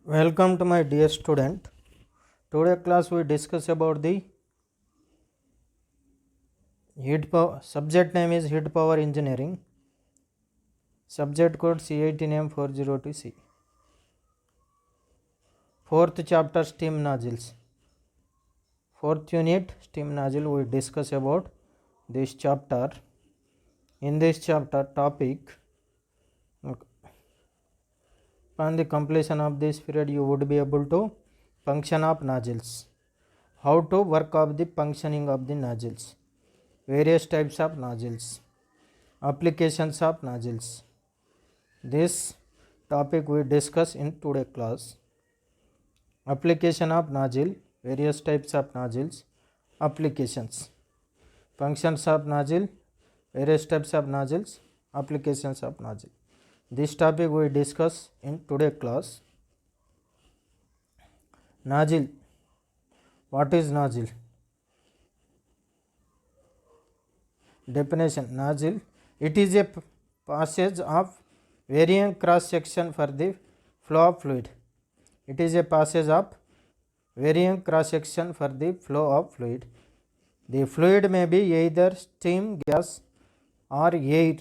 Welcome to my dear student. Today class we discuss about the heat power. Subject name is heat power engineering. Subject code C18 M402C. Fourth chapter steam nozzles. Fourth unit steam nozzle we discuss about this chapter. In this chapter topic, upon the completion of this period you would be able to function of nozzles. How to work of the functioning of the nozzles. Various types of nozzles. Applications of nozzles. This topic we discuss in today class. Application of nozzle, various types of nozzles, applications, functions of nozzle, various types of nozzles, applications of nozzle. This topic we discuss in today class. Nozzle. What is nozzle? Definition. Nozzle, it is a passage of varying cross section for the flow of fluid. It is a passage of varying cross section for the flow of fluid. The fluid may be either steam, gas or air.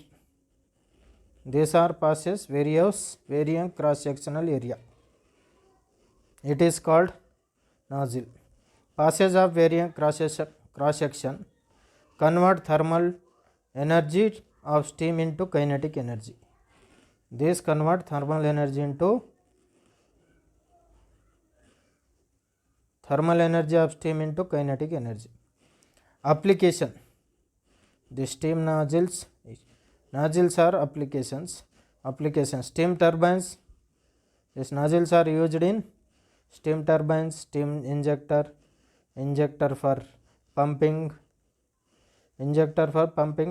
These are passes varying cross sectional area. It is called nozzle. Passage of varying cross section convert thermal energy of steam into kinetic energy. This convert thermal energy into thermal energy of steam into kinetic energy. Application. The steam nozzles are applications. Steam turbines. These nozzles are used in steam turbines, steam injector for pumping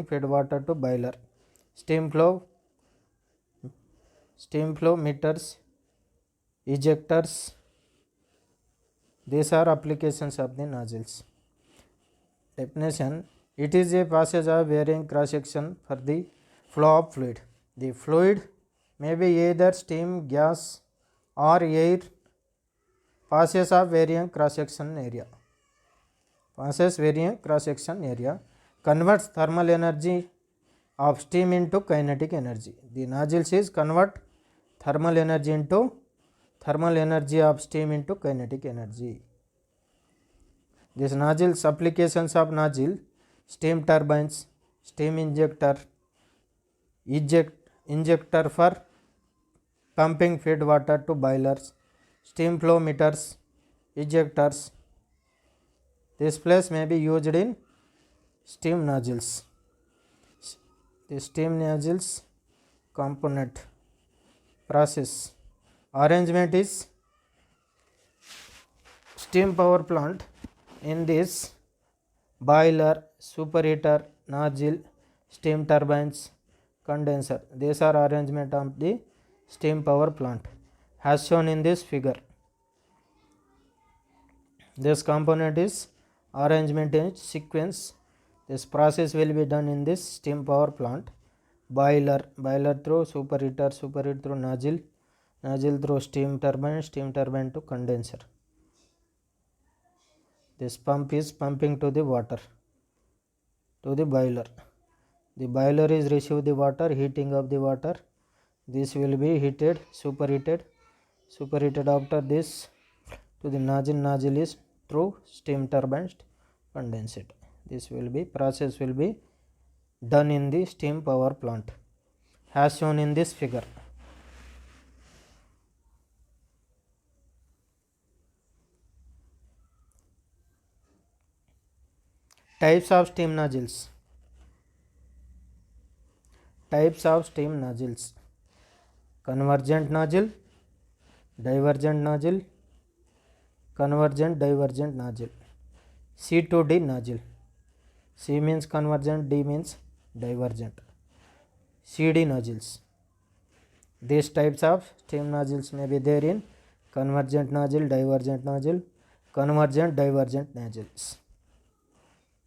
feed water to boiler, steam flow meters, ejectors. These are applications of the nozzles. Definition. It is a passage of varying cross section for the flow of fluid. The fluid may be either steam, gas or air. Passes varying cross section area. Converts thermal energy of steam into kinetic energy. The nozzles is convert thermal energy of steam into kinetic energy. This nozzles, applications of nozzle: steam turbines, steam injector for pumping feed water to boilers, steam flow meters, ejectors. This place may be used in steam nozzles. The steam nozzles component process arrangement is steam power plant. In this, boiler, superheater, nozzle, steam turbines, condenser. These are arrangement of the steam power plant as shown in this figure. This component is arrangement in sequence. This process will be done in this steam power plant. Boiler through superheater through nozzle through steam turbine to condenser. This pump is pumping to the water to the boiler. The boiler is receive the water, heating of the water. This will be heated, superheated after this to the nozzle is through steam turbines condensate. This process will be done in the steam power plant as shown in this figure. Types of steam nozzles. Convergent nozzle, divergent nozzle, divergent nozzle. C to D nozzle. C means convergent, D means divergent. CD nozzles. These types of steam nozzles may be there in convergent nozzle, divergent nozzle, divergent nozzles.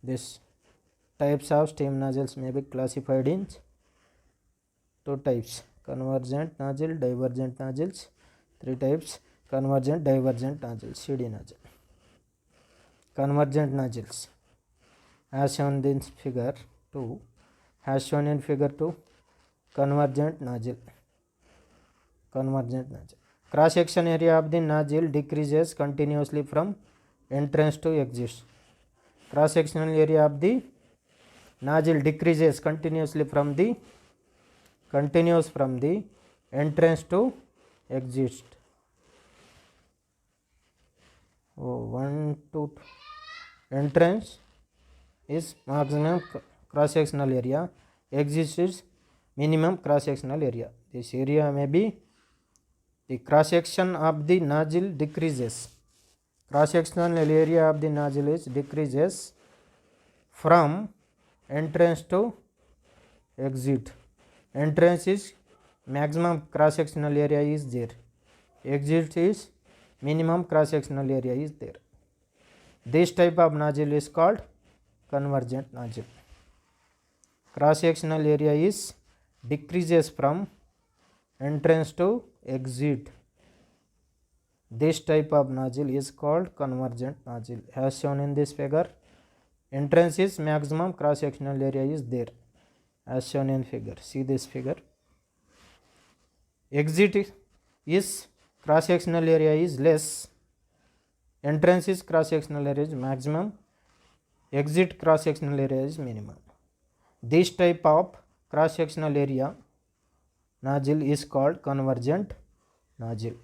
These types of steam nozzles may be classified in two types: convergent nozzle, divergent nozzles. 3 types. convergent divergent nozzle, CD nozzle. Convergent nozzles as shown in figure 2, as shown in figure 2, convergent nozzle. Cross section area of the nozzle decreases continuously from entrance to exit. Cross sectional area of the nozzle decreases continuously from the entrance to exit. 1 to entrance is maximum cross sectional area, exit is minimum cross sectional area. This area may be the cross section of the nozzle decreases. Cross sectional area of the nozzle is decreases from entrance to exit. Entrance is maximum cross sectional area is there. Exit is minimum cross sectional area is there. This type of nozzle is called convergent nozzle. Cross sectional area is decreases from entrance to exit. This type of nozzle is called convergent nozzle. As shown in this figure, entrance is maximum cross sectional area is there, as shown in figure. See this figure. Exit is cross sectional area is less, entrance is cross sectional area is maximum, exit cross sectional area is minimum. This type of cross sectional area nozzle is called convergent nozzle.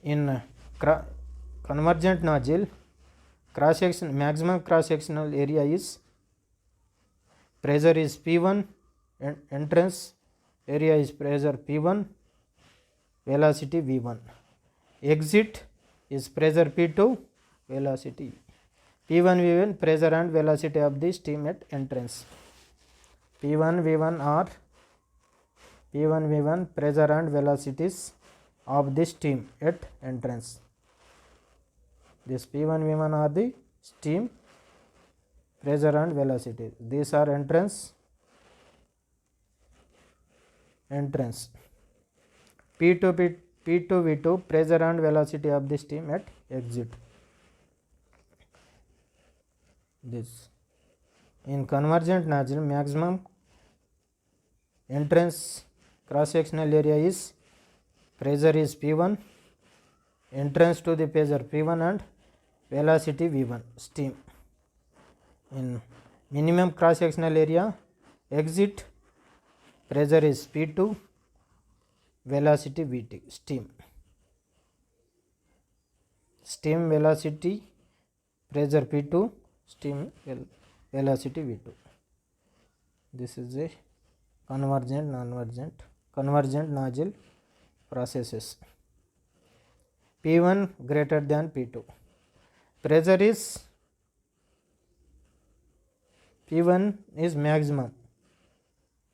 In convergent nozzle, cross section maximum cross sectional area is pressure is P1, entrance area is pressure P1, velocity V1. Exit is pressure P2, velocity P1 V1, pressure and velocity of the steam at entrance. P1 V1 are P1 V1, pressure and velocities of the steam at entrance. This P1 V1 are the steam, pressure and velocity. These are entrance. P2 V2, pressure and velocity of the steam at exit. This in convergent nozzle, maximum entrance cross sectional area is pressure is P1, entrance to the pressure P1 and velocity V1, steam. In minimum cross sectional area, exit pressure is P2, velocity V2, steam. Steam velocity, pressure P2, steam velocity V2. This is a convergent nozzle processes. P1 greater than P2. Pressure is P1 is maximum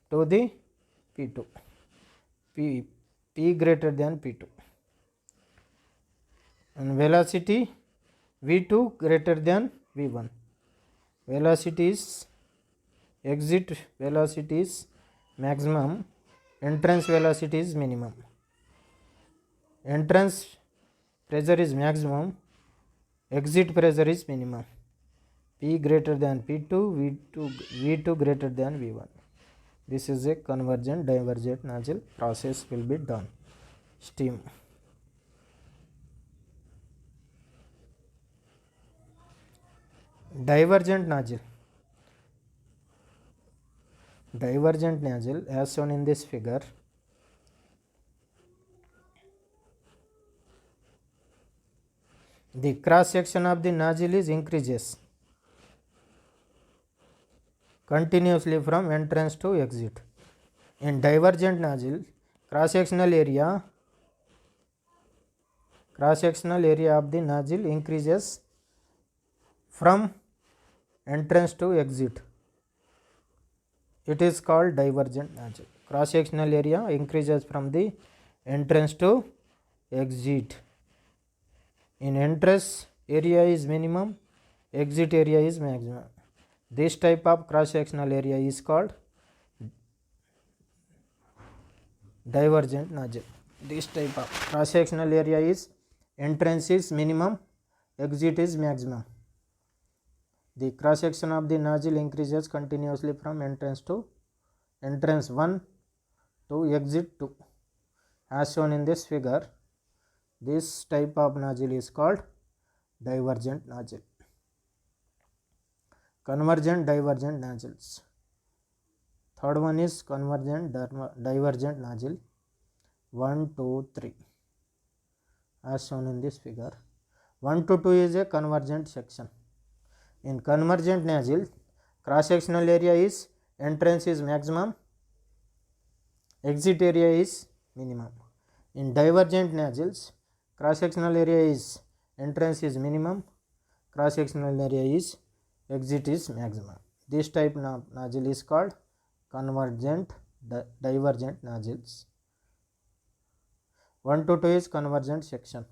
to the P2. P greater than P2. And velocity V2 greater than V1. Velocity is exit velocity is maximum, entrance velocity is minimum. Entrance pressure is maximum, exit pressure is minimum. P greater than P2, V2 greater than V1. This is a convergent divergent nozzle process will be done. Steam. Divergent nozzle. Divergent nozzle as shown in this figure. The cross section of the nozzle is increases continuously from entrance to exit. In divergent nozzle, cross sectional area of the nozzle increases from entrance to exit. It is called divergent nozzle. Cross sectional area increases from the entrance to exit. In entrance area is minimum, exit area is maximum. This type of cross sectional area is called divergent nozzle. this type of cross sectional area is entrance is minimum, exit is maximum. The cross section of the nozzle increases continuously from entrance 1 to exit 2 as shown in this figure. This type of nozzle is called divergent nozzle. Convergent divergent nozzles. Third one is convergent divergent nozzle. 1, 2, 3 as shown in this figure. 1 to 2 is a convergent section. In convergent nozzle, cross sectional area is entrance is maximum, exit area is minimum. In divergent nozzles, cross sectional area is entrance is minimum, cross sectional area is exit is maximum. This type of nozzle is called convergent divergent nozzles. 1 to 2 is convergent section.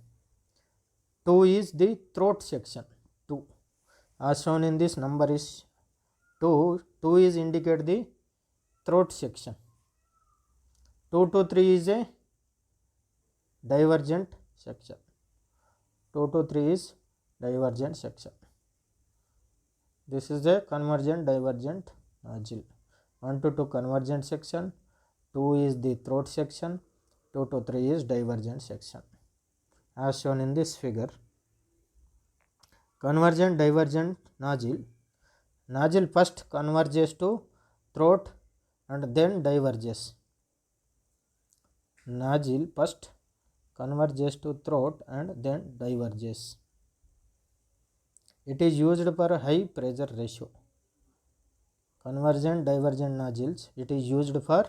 2 is the throat section. 2 as shown in this number is 2. 2 is indicate the throat section. 2 to 3 is a divergent section. 2 to 3 is divergent section. This is a convergent divergent nozzle. 1 to 2 convergent section, 2 is the throat section, 2 to 3 is divergent section as shown in this figure. Convergent divergent nozzle. Nozzle first converges to throat and then diverges. Nozzle first converges to throat and then diverges. It is used for high pressure ratio. Convergent divergent nozzles, it is used for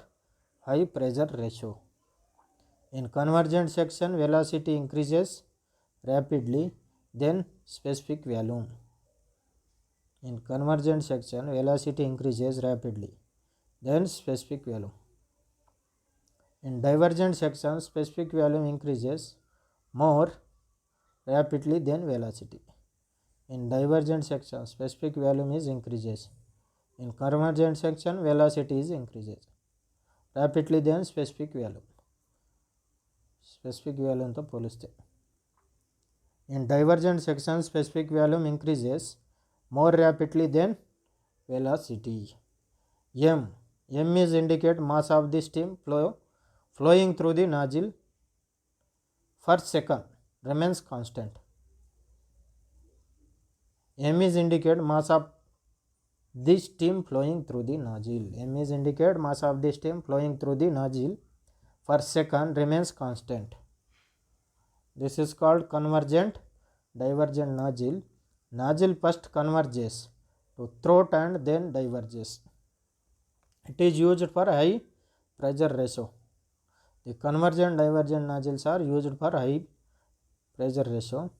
high pressure ratio. In convergent section, velocity increases rapidly, then specific volume. In convergent section, velocity increases rapidly, then specific volume. In divergent section, specific volume increases more rapidly than velocity. In divergent section, specific volume is increases. In convergent section, velocity is increases rapidly than specific volume. Specific volume to poliste. In divergent section, specific volume increases more rapidly than velocity. M is indicate mass of the steam flowing through the nozzle per second remains constant. M is indicate mass of the steam flowing through the nozzle. M is indicate mass of the steam flowing through the nozzle per second remains constant. This is called convergent divergent nozzle. Nozzle first converges to throat and then diverges. It is used for high pressure ratio. The convergent divergent nozzles are used for high pressure ratio.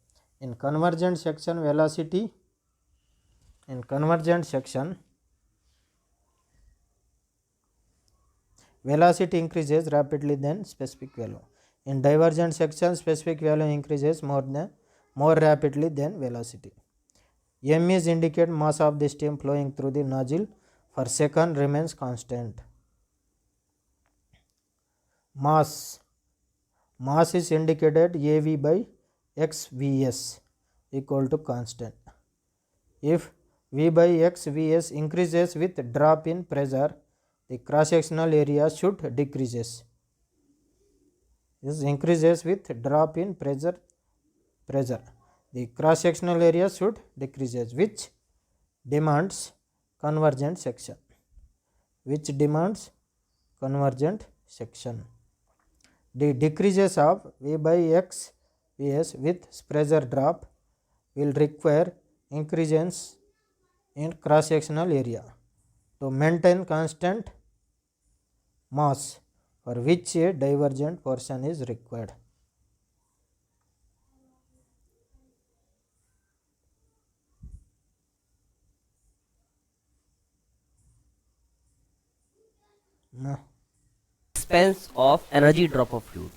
In convergent section, velocity increases rapidly than specific value. In divergent section, specific value increases more rapidly than velocity. M is indicate mass of the steam flowing through the nozzle per second remains constant. Mass is indicated AV by XVS equal to constant. If V by XVS increases with drop in pressure, the cross sectional area should decreases. This increases with drop in pressure. The cross sectional area should decreases, which demands convergent section. The decreases of V by XVS with pressure drop will require increases in cross sectional area to maintain constant mass, for which a divergent portion is required. Expense of energy drop of fluid.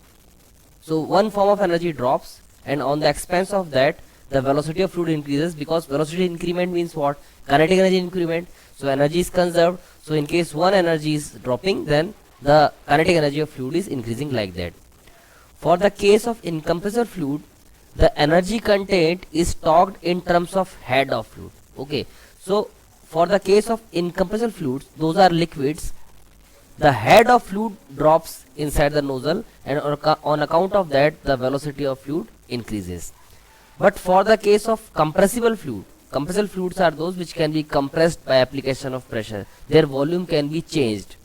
So one form of energy drops, and on the expense of that the velocity of fluid increases, because velocity increment means what? Kinetic energy increment. So energy is conserved. So in case one energy is dropping, then the kinetic energy of fluid is increasing like that. For the case of incompressible fluid, the energy content is talked in terms of head of fluid. Okay, so for the case of incompressible fluids, those are liquids, the head of fluid drops inside the nozzle, and on account of that the velocity of fluid increases. But for the case of compressible fluid, compressible fluids are those which can be compressed by application of pressure. Their volume can be changed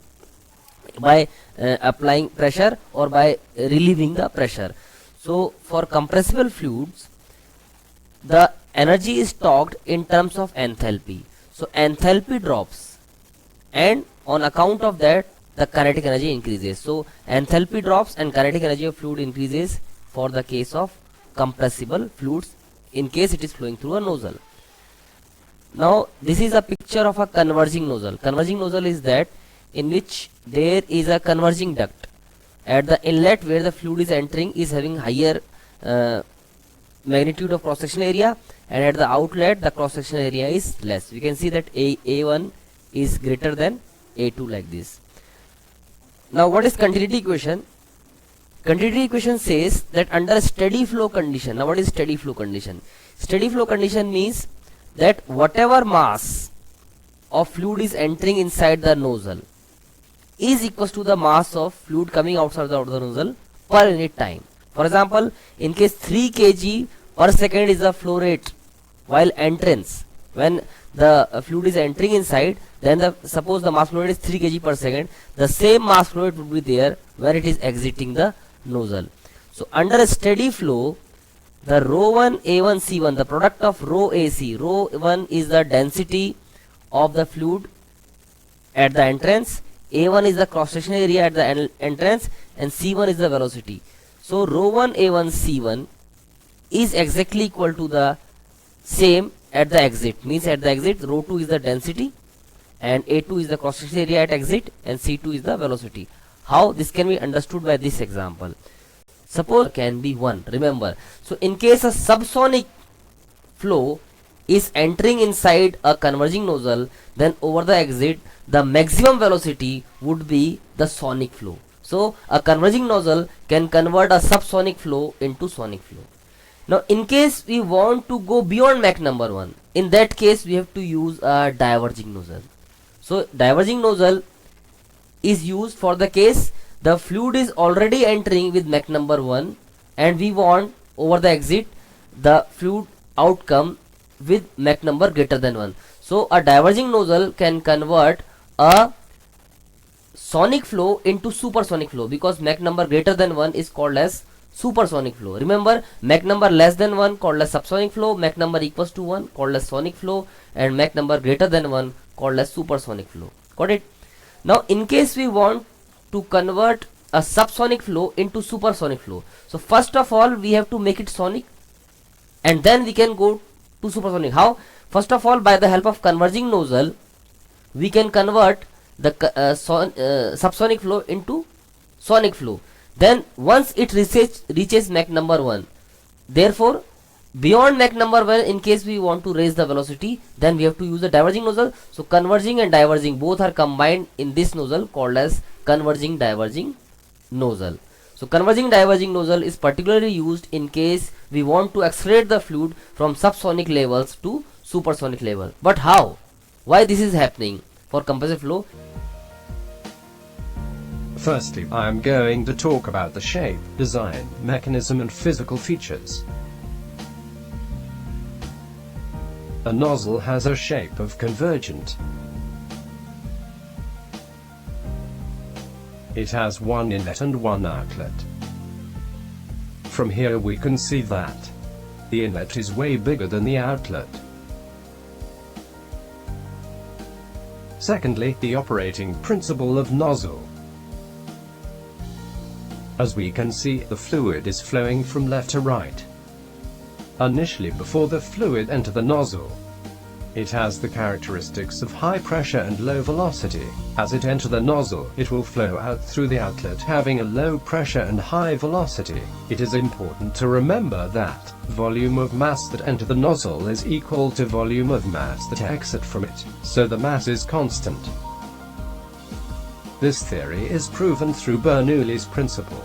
by applying pressure or by relieving the pressure. So for compressible fluids, the energy is talked in terms of enthalpy. So enthalpy drops, and on account of that the kinetic energy increases. So enthalpy drops and kinetic energy of fluid increases for the case of compressible fluids, in case it is flowing through a nozzle. Now this is a picture of a converging nozzle. Converging nozzle is that in which there is a converging duct. At the inlet where the fluid is entering is having higher magnitude of cross sectional area, and at the outlet the cross sectional area is less. We can see that A1 is greater than A2 like this. Now what is continuity equation? Continuity equation says that under steady flow condition, now what is steady flow condition? Steady flow condition means that whatever mass of fluid is entering inside the nozzle is equals to the mass of fluid coming outside the nozzle per unit time. For example, in case 3 kg per second is the flow rate while entrance, when the fluid is entering inside, then suppose the mass flow rate is 3 kg per second, the same mass flow rate would be there where it is exiting the nozzle. So under a steady flow, the rho 1 A1 C1, the product of rho AC, rho 1 is the density of the fluid at the entrance, A1 is the cross sectional area at the entrance, and C1 is the velocity. So rho 1 A1 C1 is exactly equal to the same at the exit, means at the exit rho 2 is the density and A2 is the cross sectional area at exit and C2 is the velocity. How this can be understood by this example? Suppose can be 1, remember. So in case a subsonic flow is entering inside a converging nozzle, then over the exit the maximum velocity would be the sonic flow. So a converging nozzle can convert a subsonic flow into sonic flow. Now in case we want to go beyond Mach number 1, in that case we have to use a diverging nozzle. So diverging nozzle is used for the case the fluid is already entering with Mach number 1 and we want over the exit the fluid outcome with Mach number greater than 1. So a diverging nozzle can convert a sonic flow into supersonic flow, because Mach number greater than 1 is called as supersonic flow. Remember, Mach number less than 1 called as subsonic flow, Mach number equals to 1 called as sonic flow, and Mach number greater than 1 called as supersonic flow. Got it? Now in case we want to convert a subsonic flow into supersonic flow, so first of all we have to make it sonic and then we can go to supersonic. How? First of all, by the help of converging nozzle we can convert the subsonic flow into sonic flow. Then once it reaches Mach number 1, therefore beyond Mach number 1, in case we want to raise the velocity, then we have to use the diverging nozzle. So converging and diverging both are combined in this nozzle called as converging diverging nozzle. So converging diverging nozzle is particularly used in case we want to accelerate the fluid from subsonic levels to supersonic level. But how? Why this is happening for compressive flow? Firstly, I am going to talk about the shape, design, mechanism and physical features. A nozzle has a shape of convergent. It has one inlet and one outlet. From here we can see that the inlet is way bigger than the outlet. Secondly, the operating principle of nozzle. As we can see, the fluid is flowing from left to right. Initially, before the fluid enters the nozzle, it has the characteristics of high pressure and low velocity. As it enters the nozzle, it will flow out through the outlet having a low pressure and high velocity. It is important to remember that volume of mass that enter the nozzle is equal to volume of mass that exit from it, so the mass is constant. This theory is proven through Bernoulli's principle.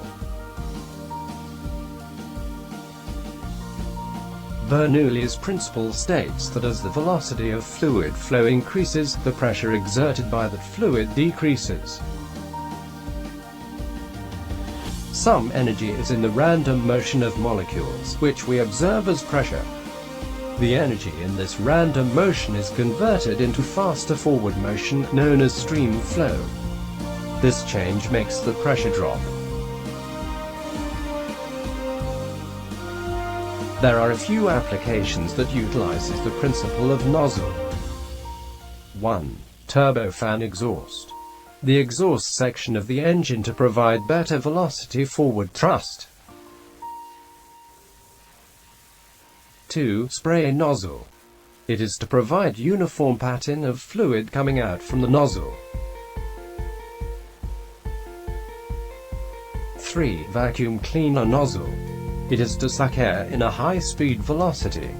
Bernoulli's principle states that as the velocity of fluid flow increases, the pressure exerted by that fluid decreases. Some energy is in the random motion of molecules, which we observe as pressure. The energy in this random motion is converted into faster forward motion, known as stream flow. This change makes the pressure drop. There are a few applications that utilizes the principle of nozzle. 1. Turbofan exhaust. The exhaust section of the engine to provide better velocity forward thrust. 2. Spray nozzle. It is to provide uniform pattern of fluid coming out from the nozzle. 3. Vacuum cleaner nozzle. It is to suck air in a high-speed velocity.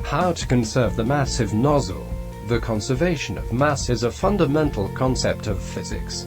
How to conserve the massive nozzle? The conservation of mass is a fundamental concept of physics.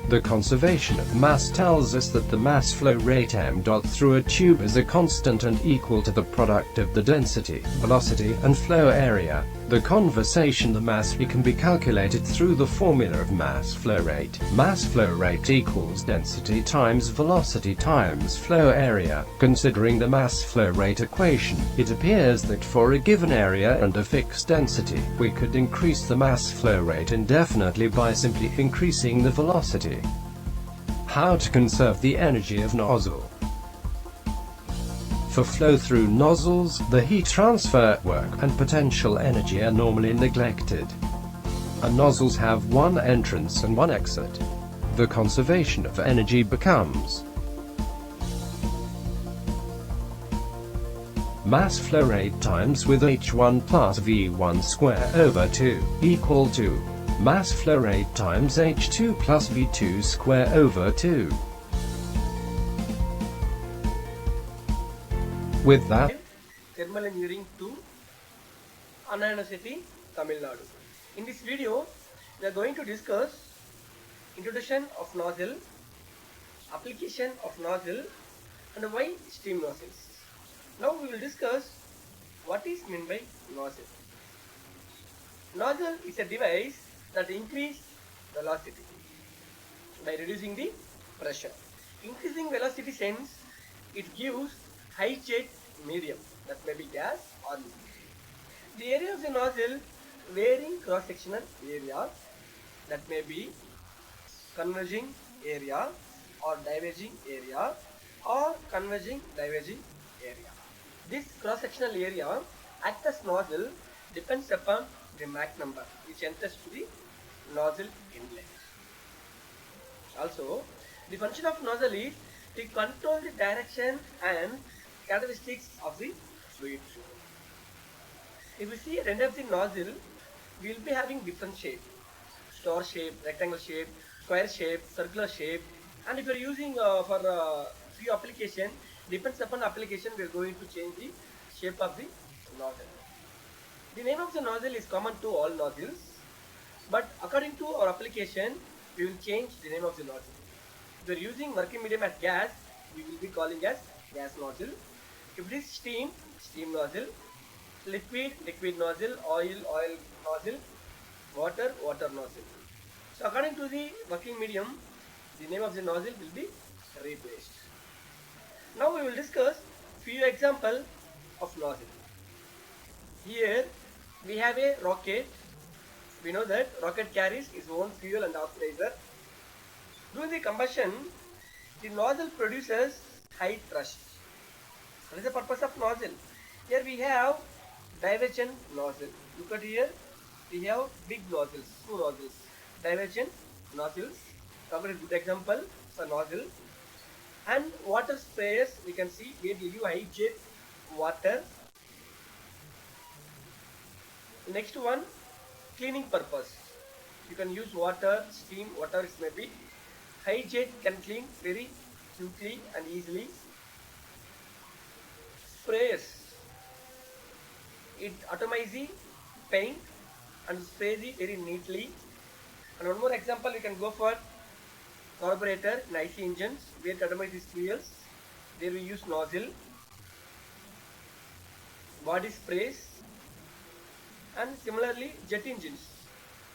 The conservation of mass tells us that the mass flow rate m dot through a tube is a constant and equal to the product of the density, velocity, and flow area. The conservation of the mass can be calculated through the formula of mass flow rate. Mass flow rate equals density times velocity times flow area. Considering the mass flow rate equation, it appears that for a given area and a fixed density, we could increase the mass flow rate indefinitely by simply increasing the velocity. How to conserve the energy of nozzle? For flow-through nozzles, the heat transfer work and potential energy are normally neglected. Nozzles have one entrance and one exit. The conservation of energy becomes mass flow rate times with h1 plus v1 square over 2 equal to mass flow rate times h2 plus v2 square over 2. With that, Thermal Engineering 2, Anna University, Tamil Nadu. In this video, we are going to discuss introduction of nozzle, application of nozzle, and why steam nozzles. Now we will discuss what is meant by nozzle. Nozzle is a device that increases velocity by reducing the pressure. Increasing velocity sense, it gives high jet medium, that may be gas or liquid. The area of the nozzle varying cross-sectional area, that may be converging area or diverging area or converging diverging area. This cross-sectional area acts as nozzle depends upon the Mach number which enters to the nozzle inlet. Also, the function of nozzle is to control the direction and characteristics of the fluid flow. If we see at the end of the nozzle, we will be having different shape: star shape, rectangle shape, square shape, circular shape. And if you are using for few application, depends upon application, we are going to change the shape of the nozzle. The name of the nozzle is common to all nozzles, but according to our application, we will change the name of the nozzle. If we are using working medium as gas, we will be calling as gas nozzle. If it is steam, steam nozzle, liquid, liquid nozzle, oil, oil nozzle, water, water nozzle. So according to the working medium, the name of the nozzle will be replaced. Now we will discuss few examples of nozzle. Here we have a rocket. We know that rocket carries its own fuel and oxidizer. During the combustion, the nozzle produces high thrust. What is the purpose of nozzle? Here we have divergent nozzle. Look at here, we have big nozzles, two nozzles, divergent nozzles. Cover a good example for nozzle. And water sprayers, we can see we give you high jet water. Next one, cleaning purpose. You can use water, steam, whatever it may be. High jet can clean very quickly and easily. Sprayers, it atomizes the paint and sprays it very neatly. And one more example, we can go for carburetor in IC engines where it atomizes fuels. There we use nozzle. body sprays, and similarly jet engines.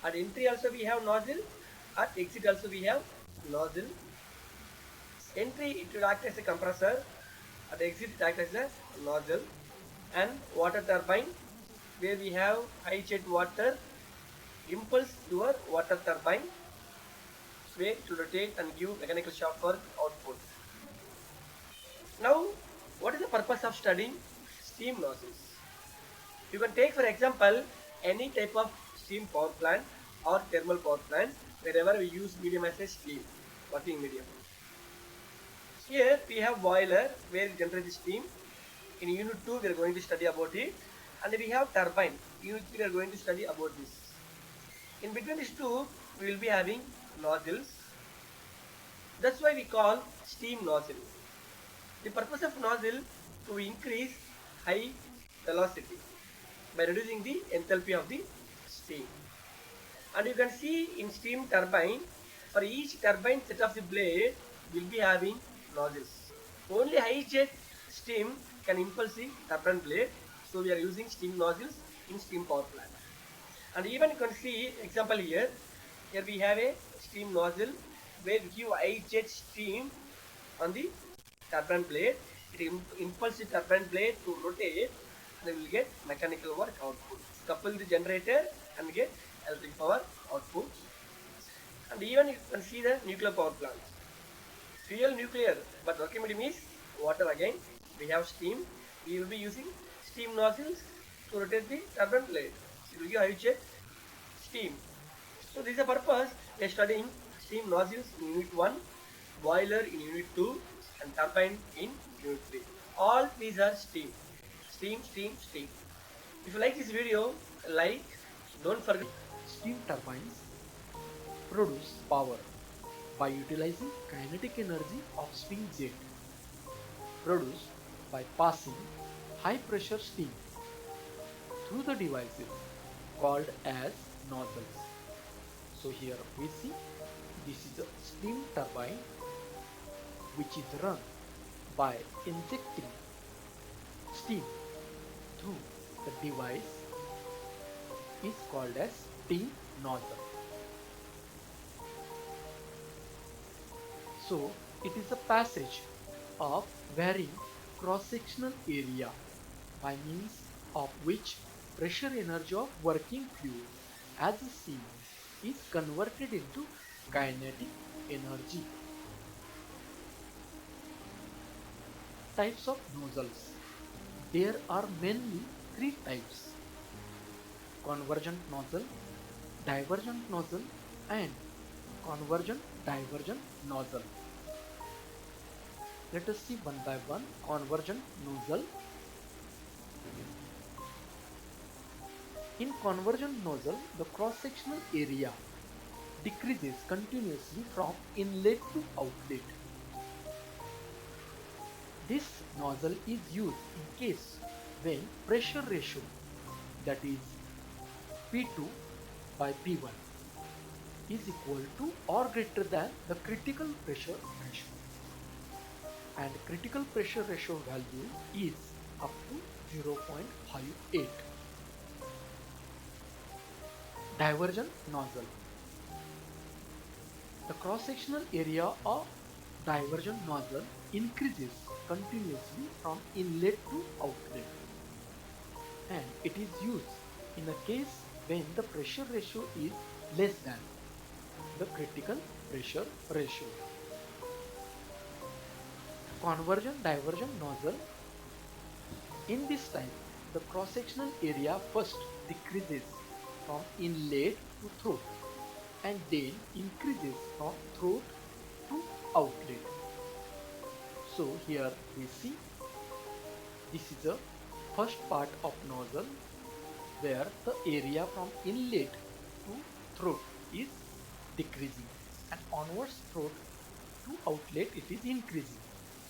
At entry also we have nozzle, at exit also we have nozzle. Entry it will act as a compressor, at exit it acts as a nozzle. And water turbine where we have high jet water impulse your water turbine where to rotate and give mechanical shock work output. Now, what is the purpose of studying steam nozzles? You can take for example any type of steam power plant or thermal power plant wherever we use medium as a steam, working medium. Here we have boiler where we generate the steam. In unit 2 we are going to study about it, and we have turbine. Unit 3 we are going to study about this. In between these two we will be having nozzles. That's why we call steam nozzle. The purpose of nozzle to increase high velocity by reducing the enthalpy of the steam. And you can see in steam turbine, for each turbine set of the blade will be having nozzles. Only high jet steam can impulse the turbine blade, so we are using steam nozzles in steam power plant. And even you can see example here. Here we have a steam nozzle where we give high jet steam on the turbine blade. It impulses the turbine blade to rotate, and we will get mechanical work output. Couple the generator and get electric power output. And even you can see the nuclear power plant. Fuel nuclear, but working medium is water again. We have steam. We will be using steam nozzles to rotate the turbine blade. It will give high jet steam. So this is the purpose we are studying steam nozzles in unit 1, boiler in unit 2, and turbine in unit 3. All these are steam. Steam, steam, steam. If you like this video, like, don't forget. Steam turbines produce power by utilizing kinetic energy of steam jet produced by passing high pressure steam through the devices called as nozzles. So here we see this is a steam turbine which is run by injecting steam through the device is called as steam nozzle. So it is a passage of varying cross-sectional area by means of which pressure energy of working fluid as seen is converted into kinetic energy. Types of nozzles. There are mainly three types: convergent nozzle, divergent nozzle, and convergent divergent nozzle. Let us see one by one. Convergent nozzle. In convergent nozzle, the cross-sectional area decreases continuously from inlet to outlet. This nozzle is used in case when pressure ratio, that is P2 by P1, is equal to or greater than the critical pressure ratio, and critical pressure ratio value is up to 0.58. Divergent nozzle. The cross-sectional area of divergent nozzle increases continuously from inlet to outlet, and it is used in a case when the pressure ratio is less than the critical pressure ratio. Convergent divergent nozzle. In this type, the cross-sectional area first decreases from inlet to throat and then increases from throat to outlet. So here we see this is the first part of nozzle where the area from inlet to throat is decreasing, and onwards throat to outlet it is increasing.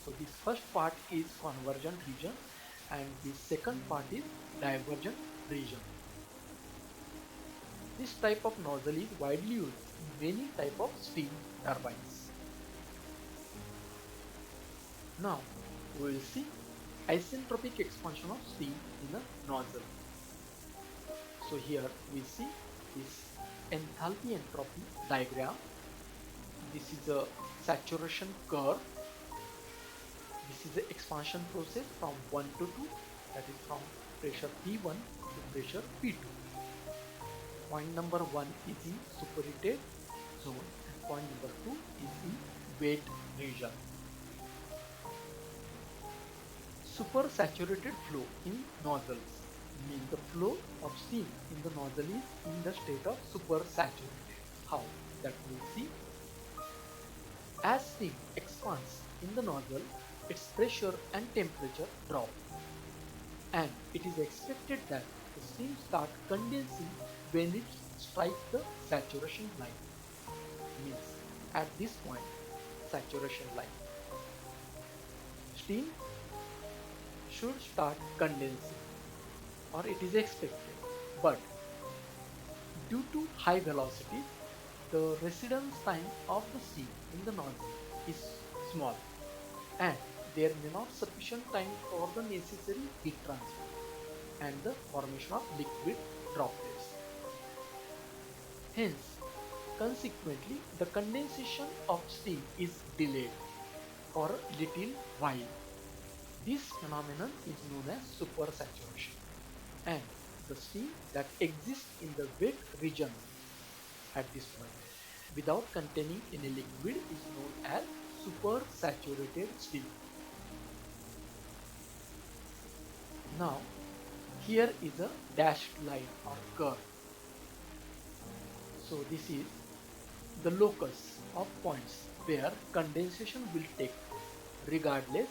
So this first part is convergent region and the second part is divergent region. This type of nozzle is widely used in many type of steam turbines. Now we will see isentropic expansion of steam in a nozzle. So here we see this enthalpy entropy diagram. This is a saturation curve. This is the expansion process from 1 to 2, that is from pressure P1 to pressure P2. Point number 1 is in superheated zone and point number 2 is in wet region. Supersaturated flow in nozzles means the flow of steam in the nozzle is in the state of supersaturated. How? That we will see. As steam expands in the nozzle, its pressure and temperature drop, and it is expected that the steam starts condensing when it strikes the saturation line. Means at this point, saturation line, steam should start condensing, or it is expected, but due to high velocity, the residence time of the steam in the nozzle is small, and there may not sufficient time for the necessary heat transfer and the formation of liquid droplets. Hence, consequently, the condensation of steam is delayed for a little while. This phenomenon is known as supersaturation, and the steam that exists in the wet region at this point without containing any liquid is known as supersaturated steam. Now, here is a dashed line or curve. So this is the locus of points where condensation will take place regardless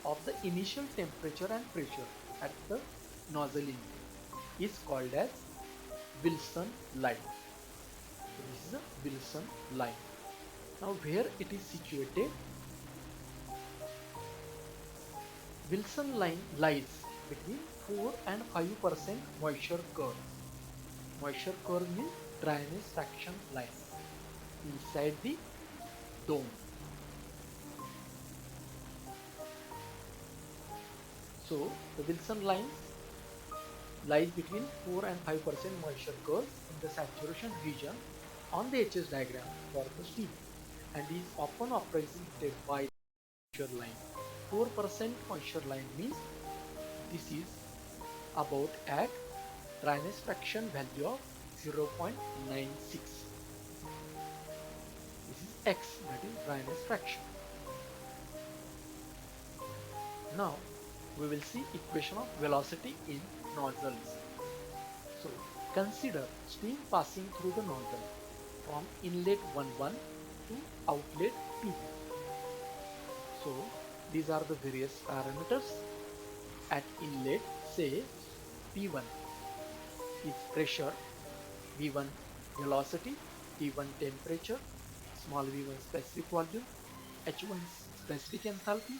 of the initial temperature and pressure at the nozzle inlet is called as Wilson line. So this is a Wilson line. Now where it is situated, Wilson line lies between 4 and 5% moisture curve. Moisture curve means dryness fraction line inside the dome. So the Wilson line lies between 4 and 5% moisture curve in the saturation region on the HS diagram for the steam, and is often represented by the moisture line. 4% moisture line means this is about at dryness fraction value of 0.96. This is X, that is dryness fraction. Now we will see equation of velocity in nozzles. So consider steam passing through the nozzle from inlet 11 to outlet 2. So these are the various parameters. At inlet, say P1 is pressure, V1 velocity, T1 temperature, small v1 specific volume, H1 specific enthalpy,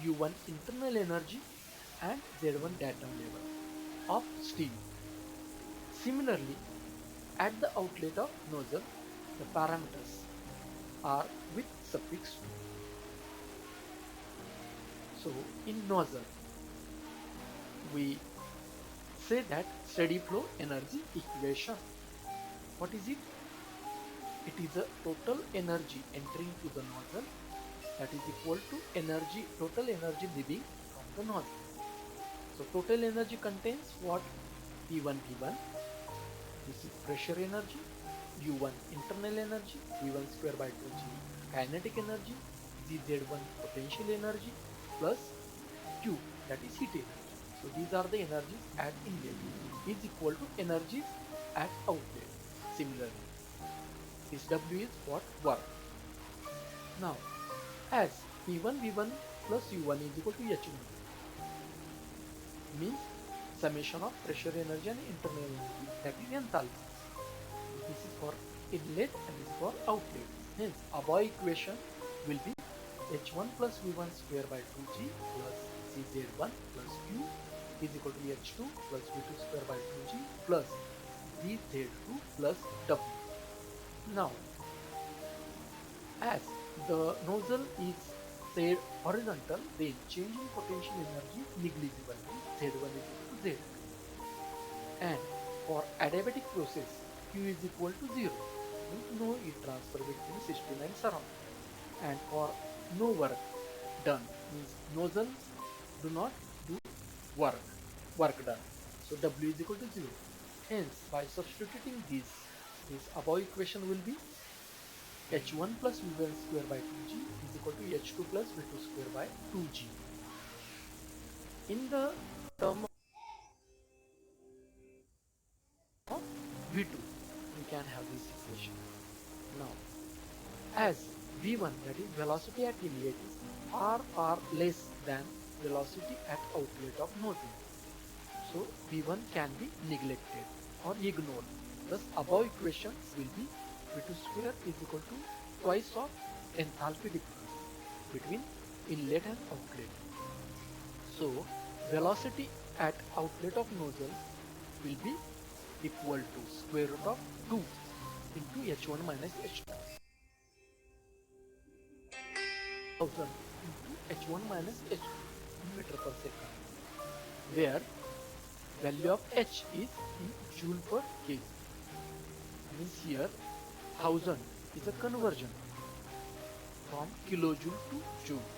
U1 internal energy, and Z1 datum level of steam. Similarly, at the outlet of nozzle, the parameters are with suffix 2. So in nozzle, we say that steady flow energy equation. What is it? It is a total energy entering to the nozzle that is equal to total energy leaving from the nozzle. So total energy contains what? P1 V1, this is pressure energy, U1 internal energy, V1 square by 2G kinetic energy, Z1 potential energy, plus Q, that is heat energy. So these are the energies at inlet is equal to energies at outlet. Similarly, this W is what? Work. Now, as P1 V1 plus U1 is equal to H1, means summation of pressure energy and internal energy, that is enthalpy. This is for inlet and this is for outlet. Hence, above equation will be H1 plus V1 square by 2G plus CZ1 plus Q is equal to H2 plus V2 square by 2G plus VZ2 plus W. Now, as the nozzle is stayed horizontal, then change in potential energy is negligible, means Z1 is equal to Z2. And for adiabatic process, Q is equal to 0, means no heat transfer between system and surrounding. And for no work done, means nozzles do not do work done. So W is equal to 0. Hence, by substituting this above equation will be H1 plus V1 square by 2G is equal to H2 plus V2 square by 2G. In the term of V2, we can have this equation. Now, as V1, that is velocity at inlet, is r less than velocity at outlet of nozzle, so V1 can be neglected or ignored. Thus, above equations will be V2 square is equal to twice of enthalpy difference between inlet and outlet. So, velocity at outlet of nozzle will be equal to square root of 2 into H1 minus H2. 1000 into H1 minus H2 meter per second, where value of H is in joule per kg. Means here 1000 is a conversion from kilojoule to joule.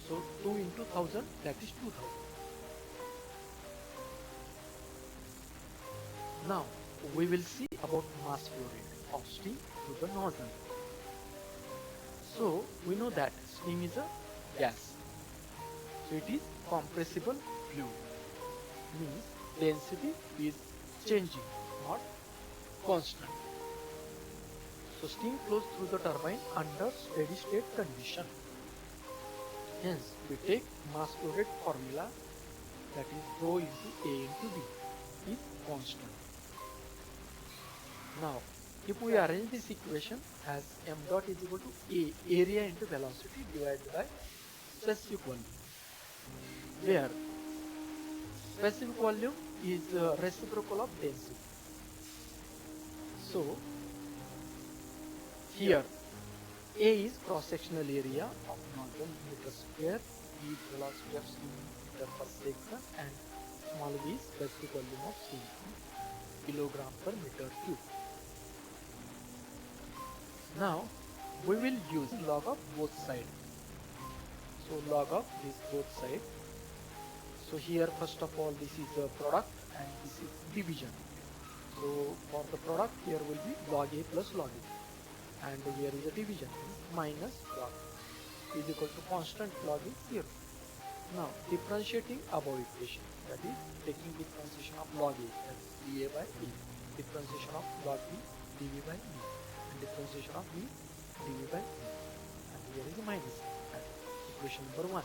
So 2 into 1000, that is 2000. Now we will see about mass flow rate of steam through the nozzle. So we know that steam is a gas. So it is compressible fluid. Means density is changing, not constant. So steam flows through the turbine under steady state condition. Hence we take mass flow rate formula, that is rho into A into B is constant. Now if we arrange this equation as m dot is equal to A, area into velocity divided by specific volume, where specific volume is reciprocal of density. So here A is cross-sectional area of nozzle meter square, B is velocity of steam meter per second, and small v is specific volume of steam kilogram per meter cube. Now we will use log of both sides. So log of this both sides. So here first of all this is a product and this is division. So for the product here will be log A plus log A, and here is a division, minus log is equal to constant log is 0. Now differentiating above equation, that is taking differentiation of log A, that is dA by E, differentiation of log B dV by E, and differentiation of B dV by E, and here is a minus, and equation number 1.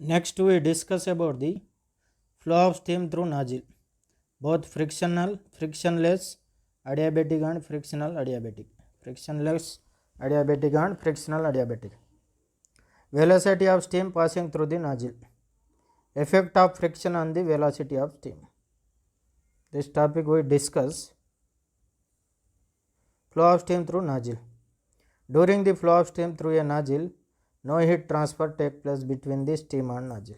Next we discuss about the flow of steam through nozzle, both frictional, frictionless adiabatic and frictional adiabatic, frictionless adiabatic and frictional adiabatic. Velocity of steam passing through the nozzle, effect of friction on the velocity of steam. This topic we discuss. Flow of steam through nozzle. During the flow of steam through a nozzle, no heat transfer takes place between the steam and nozzle.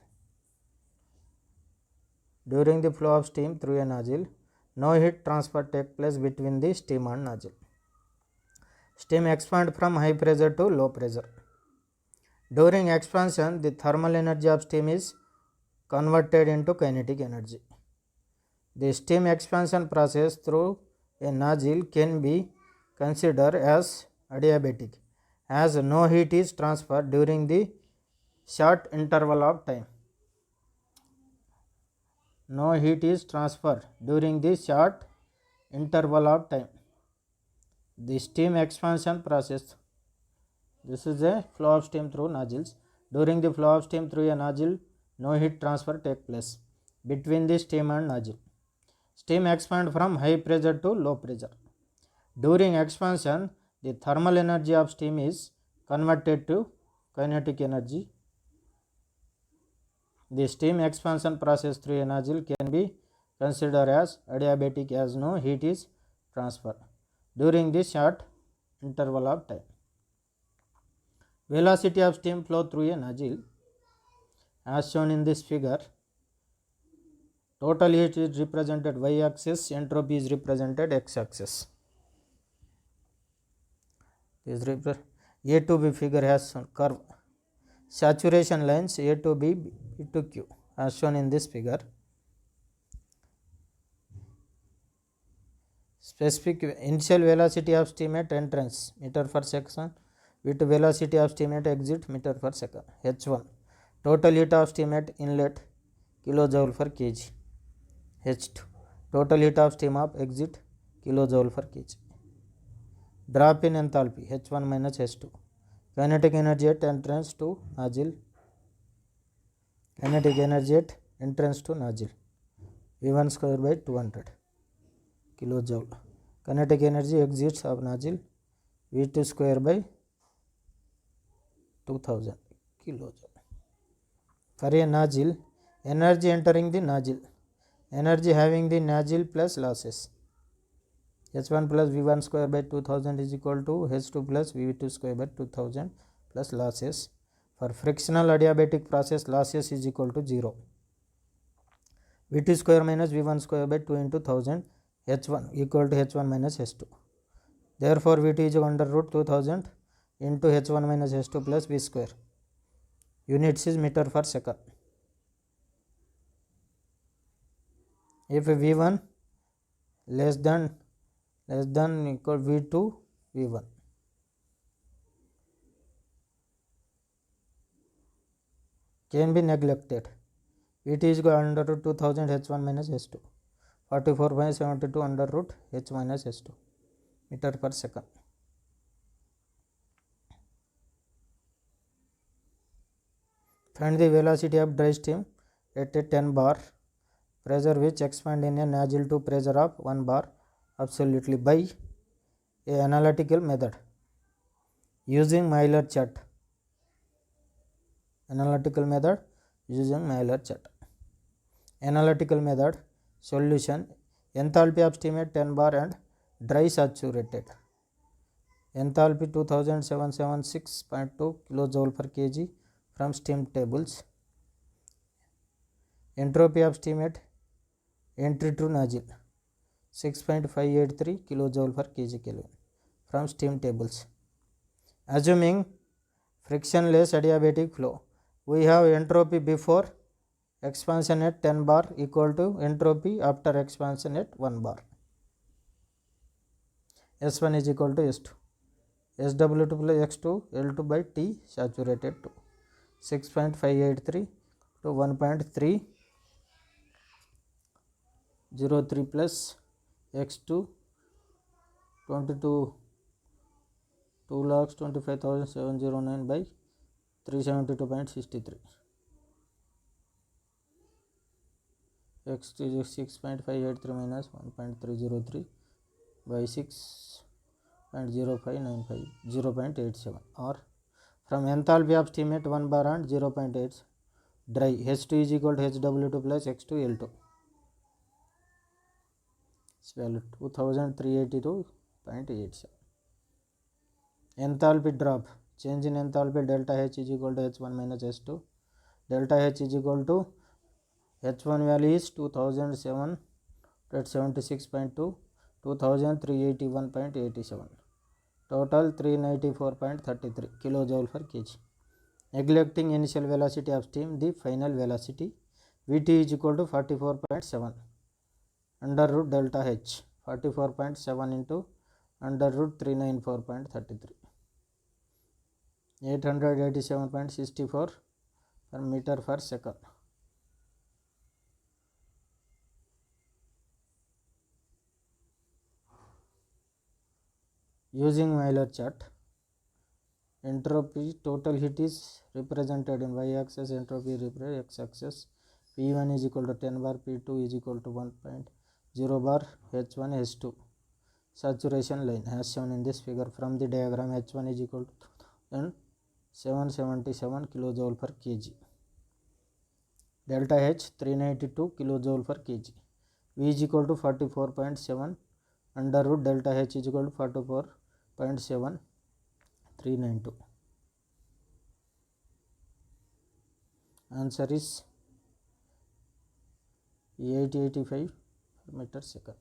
During the flow of steam through a nozzle, no heat transfer takes place between the steam and nozzle. Steam expands from high pressure to low pressure. During expansion, the thermal energy of steam is converted into kinetic energy. The steam expansion process through a nozzle can be considered as adiabatic, as no heat is transferred during the short interval of time. No heat is transferred during the short interval of time. The steam expansion process. This is a flow of steam through nozzles. During the flow of steam through a nozzle, no heat transfer takes place between the steam and nozzle. Steam expands from high pressure to low pressure. During expansion, the thermal energy of steam is converted to kinetic energy. The steam expansion process through a nozzle can be considered as adiabatic, as no heat is transferred during this short interval of time. velocity of steam flow through a nozzle as shown in this figure. Total heat is represented y axis, entropy is represented x axis. A to B figure has curve saturation lines A to B, B to Q as shown in this figure. Specific initial velocity of steam at entrance meter per second with velocity of steam at exit meter per second. H1 total heat of steam at inlet kilojoule per kg. H2 total heat of steam of exit kilojoule per kg. Drop in enthalpy H1 minus H2. Kinetic energy at entrance to nozzle. Kinetic energy at entrance to nozzle V1 square by 200 kilojoule. Kinetic energy exits of nozzle V2 square by 2000 kilojoule. For a nozzle, energy entering the nozzle, energy having the nozzle plus losses. H1 plus V1 square by 2000 is equal to H2 plus V2 square by 2000 plus losses. For frictional adiabatic process, losses is equal to 0. V2 square minus V1 square by 2 into 1000, H1 equal to H1 minus H2. Therefore, V2 is under root 2000 into H1 minus H2 plus V square. Units is meter per second. If V1 less than equal V2 V1. Can be neglected. Vt is equal under root 2000 H1 minus H2. 44.72 under root H minus H2 meter per second. Find the velocity of dry steam at a 10 bar pressure which expand in a nozzle to pressure of 1 bar absolutely by a analytical method using Maillard chart. Analytical method using Maillard chart. Analytical method solution enthalpy of steam at 10 bar and dry saturated. Enthalpy 2776.2 kilojoule per kg from steam tables. Entropy of steam at entry to nozzle 6.583 kilojoule per kg Kelvin from steam tables. Assuming frictionless adiabatic flow, we have entropy before expansion at 10 bar equal to entropy after expansion at 1 bar. S1 is equal to S2. SW2 plus X2 L2 by T saturated to 6.583 to 1.303 plus X2 22 2,25,709 by 372.63. X is 6.583 minus 1.303 by 6.0595 0.87 or from enthalpy of steam at 1 bar and 0.8 dry H2 is equal to HW2 plus X2 L2. It's value 2382.87. Enthalpy drop, change in enthalpy delta H is equal to H1 minus H2. Delta H is equal to H1 value is 2776.2, 2381.87. Total 394.33 kilojoule per kg. Neglecting initial velocity of steam, the final velocity Vt is equal to 44.7 under root delta H, 44.7 into under root 394.33, 887.64 per meter per second. Using Maillard chart, entropy total heat is represented in y axis, entropy is represented x axis. P1 is equal to 10 bar, P2 is equal to 1.0 bar, H1 H2 saturation line as shown in this figure. From the diagram, H1 is equal to 777 kilojoule per kg. Delta H 392 kilojoule per kg. V is equal to 44.7 under root delta H is equal to 44.7 392. Answer is 885 meter second.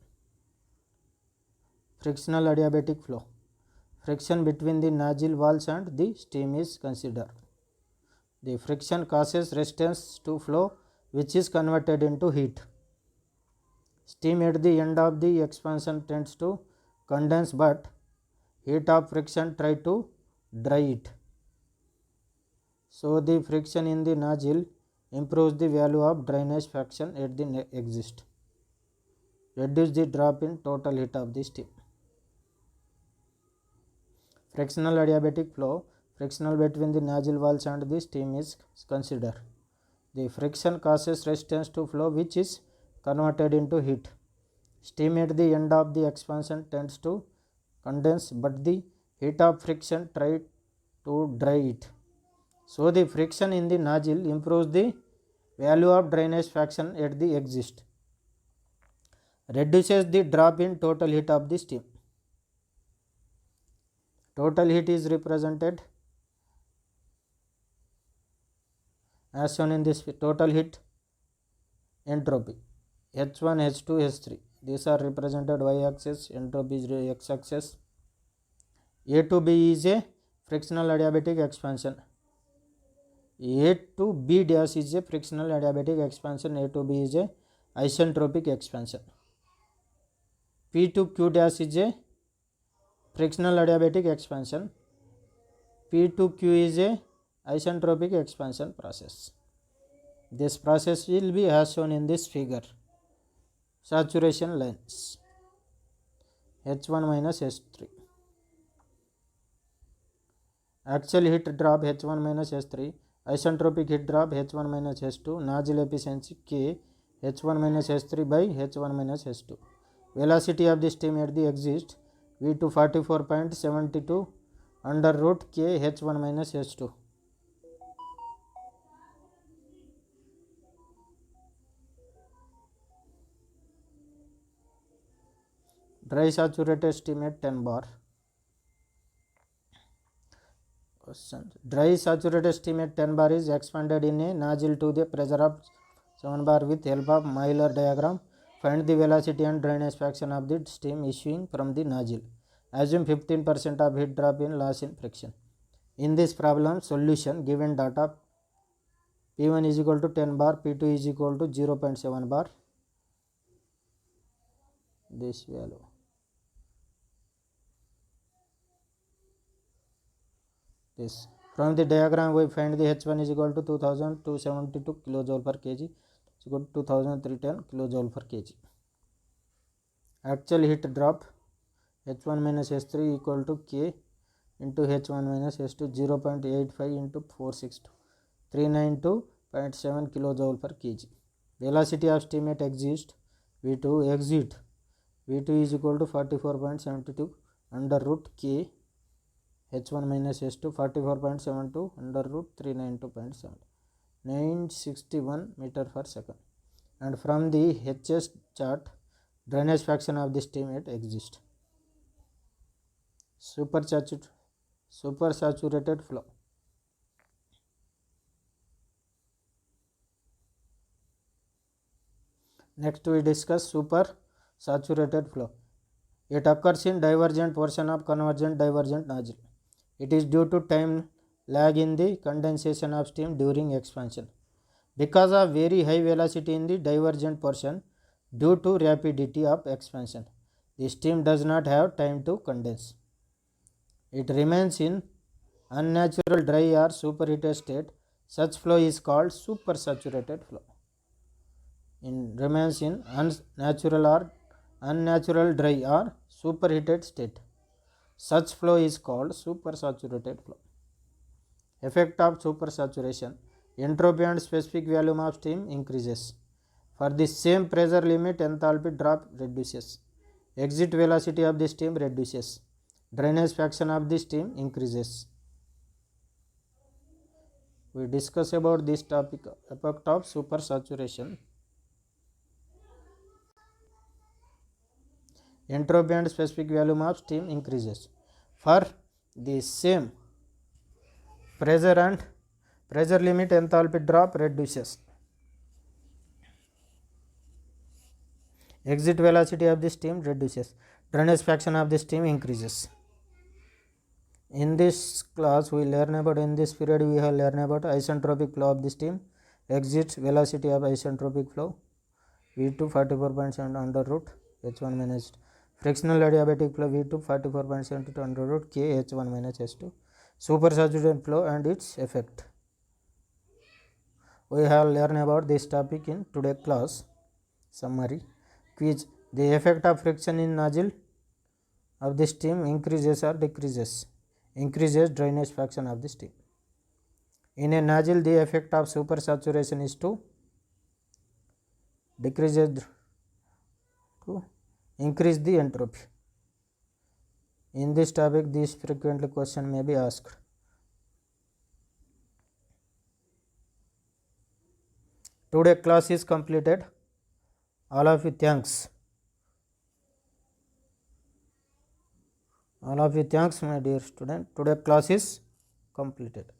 Frictional adiabatic flow. Friction between the nozzle walls and the steam is considered. The friction causes resistance to flow, which is converted into heat. Steam at the end of the expansion tends to condense, but heat of friction try to dry it. So the friction in the nozzle improves the value of drainage fraction at the exit. Reduce the drop in total heat of the steam. Frictional adiabatic flow. Frictional between the nozzle walls and the steam is considered. The friction causes resistance to flow, which is converted into heat. Steam at the end of the expansion tends to condense, but the heat of friction try to dry it. So the friction in the nozzle improves the value of drainage fraction at the exit. Reduces the drop in total heat of the steam. Total heat is represented as shown in this total heat entropy H1, H2, H3. These are represented y-axis, entropy is x-axis. A to B is a frictional adiabatic expansion. A to B dash is a frictional adiabatic expansion. A to B is a isentropic expansion. P to Q dash is a frictional adiabatic expansion. P to Q is a isentropic expansion process. This process will be as shown in this figure. Saturation lines H1 minus H3. Actual heat drop H1 minus H3. Isentropic heat drop H1 minus H2. Nozzle efficiency K H1 minus H3 by H1 minus H2. Velocity of the steam at the exit V to 44.72 under root K H1 minus H2. Dry saturated steam at 10 bar. Question. Dry saturated steam at 10 bar is expanded in a nozzle to the pressure of 7 bar with help of Euler diagram. Find the velocity and drainage fraction of the steam issuing from the nozzle. Assume 15% of heat drop in loss in friction. In this problem, solution given data P1 is equal to 10 bar, P2 is equal to 0.7 bar. This value. This. From the diagram, we find the H1 is equal to 2272 kilojoule per kg. It's equal to 2310 kilojoule per kg. Actual heat drop H1 minus H3 equal to K into H1 minus H2 0.85 into 462 392.7 kilojoule per kg. Velocity of steam at exit V2 exit V2 is equal to 44.72 under root K H1 minus H2 44.72 under root 392.7 961 meter per second. And from the HS chart, drainage fraction of the steam at exit. Supersaturated flow. Next we discuss supersaturated flow. It occurs in divergent portion of convergent divergent nozzle. It is due to time lag in the condensation of steam during expansion. Because of very high velocity in the divergent portion due to rapidity of expansion, the steam does not have time to condense. It remains in unnatural dry or superheated state. Such flow is called supersaturated flow. Remains in unnatural dry or superheated state. Such flow is called supersaturated flow. Effect of supersaturation. Entropy and specific volume of steam increases. For the same pressure limit, enthalpy drop reduces. Exit velocity of the steam reduces. Drainage fraction of the steam increases. We discuss about this topic, effect of supersaturation. Entropy and specific volume of steam increases. For the same pressure Pressure limit, enthalpy drop reduces. Exit velocity of the steam reduces. Drainage fraction of the steam increases. In this class we learn about, in this period we have learned about isentropic flow of the steam, exit velocity of isentropic flow, V2 44.7 under root H1 minus, frictional adiabatic flow V2 44.7 under root K H1 minus H2, supersaturated flow and its effect. We have learned about this topic in today's class. Summary. Quiz. The effect of friction in nozzle of the steam increases or decreases? Increases drainage fraction of the steam. In a nozzle, the effect of supersaturation is to decreases to increase the entropy. In this topic, this frequently question may be asked. Today class is completed. All of you thanks. All of you thanks, my dear student. Today class is completed.